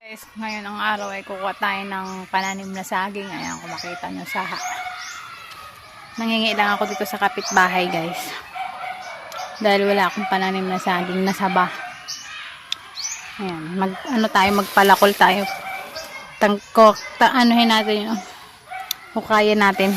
Guys, ngayon ang araw ay kukuha tayo ng pananim na saging. Ayan, kung makita nyo saha. Nangingi lang ako dito sa kapitbahay, guys. Dahil wala akong pananim na saging na saba. Ayan, magpalakol tayo. Anuhin natin yun. Hukayin natin.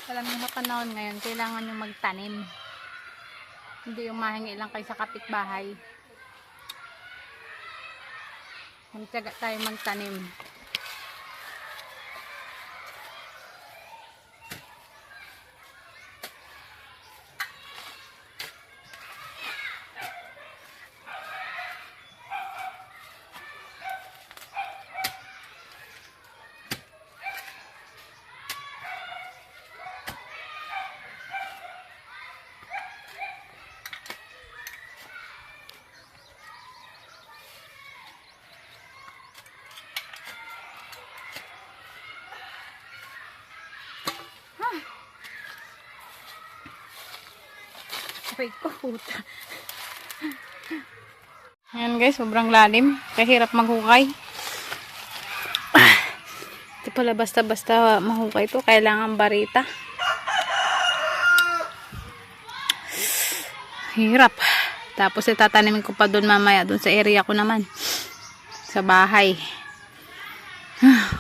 Alam niyo na panahon ngayon, kailangan nyo magtanim. Hindi yung mahingi lang kayo sa kapitbahay. Magtiyaga tayo magtanim. Aray ko, puta. Ayan guys, sobrang lalim. Kahirap maghukay. Ito pala basta-basta mahukay ito. Kailangan barita. Hirap. Tapos itatanimin ko pa doon mamaya. Doon sa area ko naman. Sa bahay.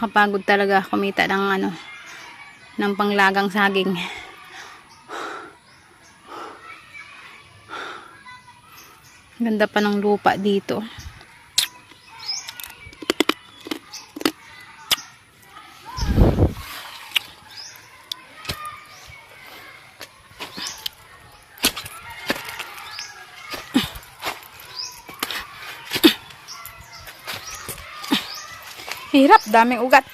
Kapagod talaga kumita ng ng panglagang saging. Ganda pa ng lupa dito. Hirap, daming ugat.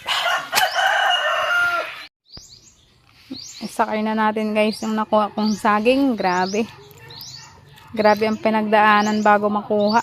Isakay na natin guys yung nakuha kong saging. Grabe. Grabe ang pinagdaanan bago makuha.